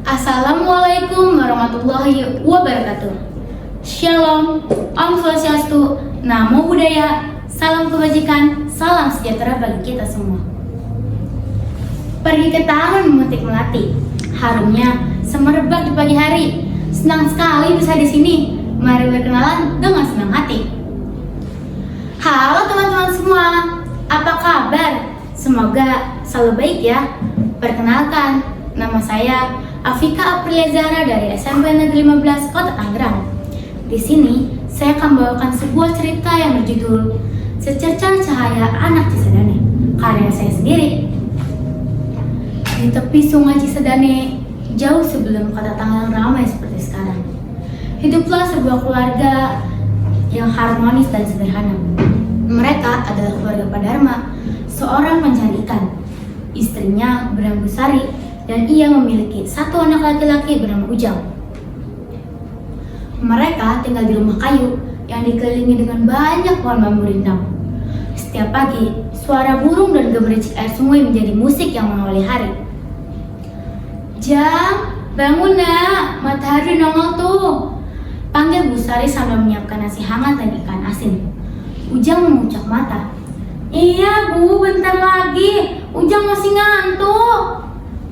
Assalamualaikum warahmatullahi wabarakatuh. Shalom, Om Swastiastu, Namo Buddhaya, salam kebajikan, salam sejahtera bagi kita semua. Pergi ke taman memetik melati, harumnya semerbak di pagi hari. Senang sekali bisa di sini. Mari berkenalan dengan senang hati. Halo teman-teman semua, apa kabar? Semoga selalu baik ya. Perkenalkan, nama saya Afika Aprilia Zahra dari SMP Negeri 15 Kota Tangerang. Di sini saya akan membawakan sebuah cerita yang berjudul Secercah Cahaya Anak Cisadane, karya saya sendiri. Di tepi Sungai Cisadane, jauh sebelum Kota Tangerang ramai seperti sekarang, hiduplah sebuah keluarga yang harmonis dan sederhana. Mereka adalah keluarga Pak Dharma, seorang pencari ikan. Istrinya bernama Bu Sari, dan ia memiliki satu anak laki-laki bernama Ujang. Mereka tinggal di rumah kayu yang dikelilingi dengan banyak pohon bambu rindang. Setiap pagi, suara burung dan gemericik air sungai menjadi musik yang mengawali hari. Jang, bangun nak, matahari nongol tuh, panggil Bu Sari sambil menyiapkan nasi hangat dan ikan asin. Ujang mengucap mata. Iya Bu, bentar lagi, Ujang masih ngantuk.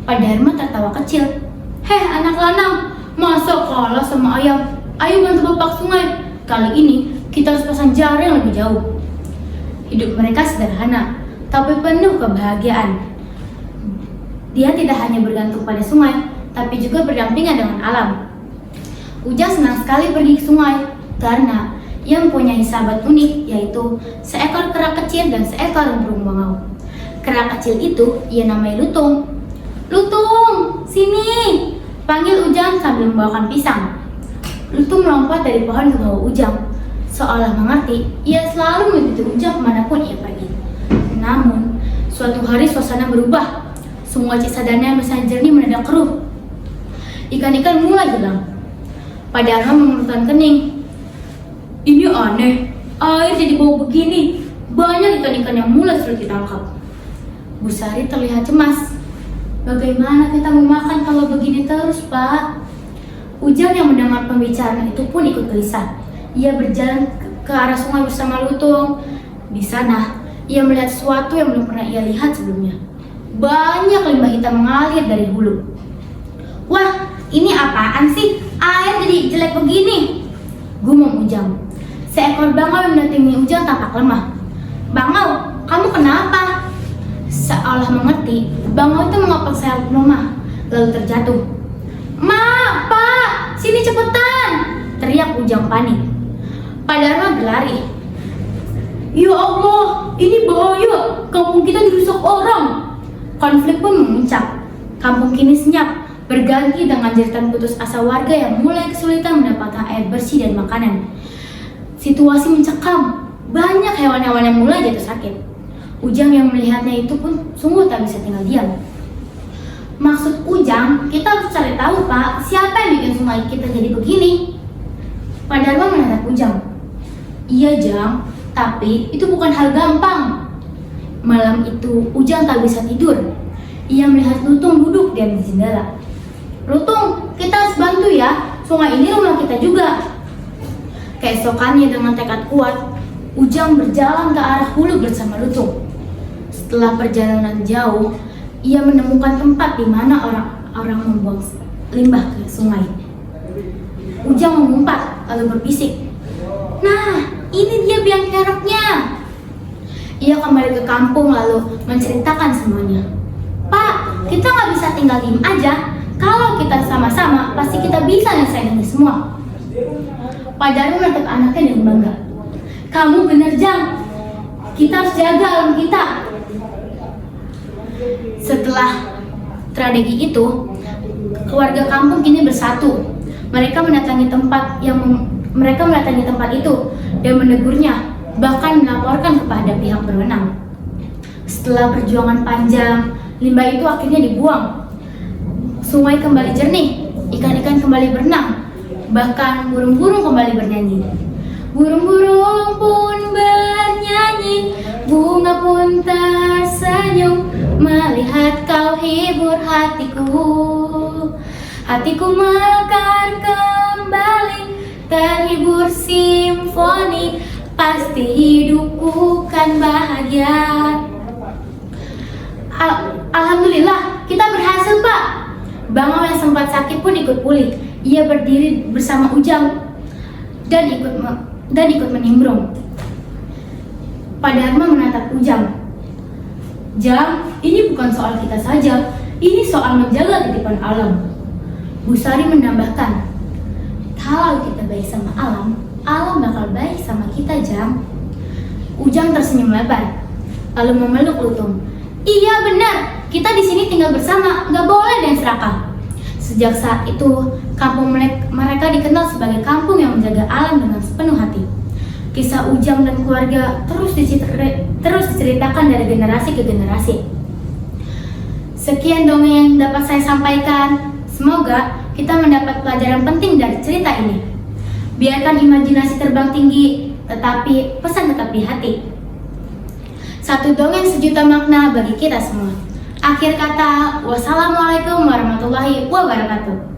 Pak Dharma tertawa kecil. Heh anak lanang, masa kalah sama ayam? Ayo bantu bapak sungai. Kali ini kita harus pasang jaring lebih jauh. Hidup mereka sederhana, tapi penuh kebahagiaan. Dia tidak hanya bergantung pada sungai, tapi juga berdampingan dengan alam. Ujang senang sekali pergi ke sungai, karena ia mempunyai sahabat unik, yaitu seekor kera kecil dan seekor burung bangau. Kera kecil itu ia namai Lutung. Lutung, sini! Panggil Ujang sambil membawakan pisang. Lutung melompat dari pohon ke bawah Ujang. Seolah mengerti, ia selalu mengikuti Ujang kemanapun ia pergi. Namun, suatu hari suasana berubah. Sungai Cisadane yang biasanya jernih mendadak keruh. Ikan-ikan mulai hilang. Pak Dharma mengerutkan kening. Ini aneh, air jadi bau begini. Banyak ikan-ikan yang mulai sulit ditangkap. Bu Sari terlihat cemas. Bagaimana kita mau makan kalau begini terus, Pak? Ujang yang mendengar pembicaraan itu pun ikut gelisah. Ia berjalan ke arah sungai bersama Lutung. Di sana, ia melihat sesuatu yang belum pernah ia lihat sebelumnya. Banyak limbah hitam mengalir dari hulu. Wah, ini apaan sih? Air jadi jelek begini, gumam Ujang. Seekor bangau yang mendatangi Ujang tampak lemah. Bangau, kamu kenapa? Seolah mengerti, bangau itu mengopak sayap lemah, lalu terjatuh. Ma, Pak, sini cepetan! Teriak Ujang panik. Pak Dharma berlari. Ya Allah, ini bahaya, kampung kita dirusak orang. Konflik pun memuncak. Kampung kini senyap, berganti dengan jeritan putus asa warga yang mulai kesulitan mendapatkan air bersih dan makanan. Situasi mencekam, banyak hewan-hewan yang mulai jatuh sakit. Ujang yang melihatnya itu pun sungguh tak bisa tinggal diam. Maksud Ujang, kita harus cari tahu Pak, siapa yang bikin sungai kita jadi begini? Pak Dharma menatap Ujang. Iya Jang, tapi itu bukan hal gampang. Malam itu Ujang tak bisa tidur. Ia melihat Lutung duduk di jendela. Lutung, kita harus bantu ya, sungai ini rumah kita juga. Keesokannya dengan tekad kuat, Ujang berjalan ke arah hulu bersama Lutung. Setelah perjalanan jauh, ia menemukan tempat di mana orang-orang membuang limbah ke sungai. Ujang mengumpat lalu berbisik, "Nah, ini dia biang keroknya." Ia kembali ke kampung lalu menceritakan semuanya. "Pak, kita nggak bisa tinggal diem aja. Kalau kita sama-sama, pasti kita bisa nyelesain ini semua." Pak Dharma menatap anaknya dengan bangga. "Kamu bener Jang, kita harus jaga alam kita." Setelah tragedi itu, keluarga kampung kini bersatu. Mereka mendatangi tempat itu dan menegurnya, bahkan melaporkan kepada pihak berwenang. Setelah perjuangan panjang, limbah itu akhirnya dibuang. Sungai kembali jernih, ikan-ikan kembali berenang, bahkan burung-burung kembali bernyanyi. Burung-burung pun bernyanyi, bunga pun tersenyum, melihat kau hibur hatiku. Hatiku mekar kembali, terhibur simfoni, pasti hidupku kan bahagia. Alhamdulillah, kita berhasil, Pak. Bangau yang sempat sakit pun ikut pulih. Ia berdiri bersama Ujang dan ikut menimbrung. Pak Dharma menatap Ujang. Jang, ini bukan soal kita saja, ini soal menjaga titipan alam. Bu Sari menambahkan, kalau kita baik sama alam, alam bakal baik sama kita, Jang. Ujang tersenyum lebar, lalu memeluk Lutung. Iya benar, kita di sini tinggal bersama, nggak boleh ada yang serakah. Sejak saat itu, kampung mereka dikenal sebagai kampung yang menjaga alam dengan sepenuh hati. Kisah Ujang dan keluarga terus diceritakan dari generasi ke generasi. Sekian dongeng yang dapat saya sampaikan. Semoga kita mendapat pelajaran penting dari cerita ini. Biarkan imajinasi terbang tinggi, tetapi pesan tetap di hati. Satu dongeng sejuta makna bagi kita semua. Akhir kata, wassalamualaikum warahmatullahi wabarakatuh.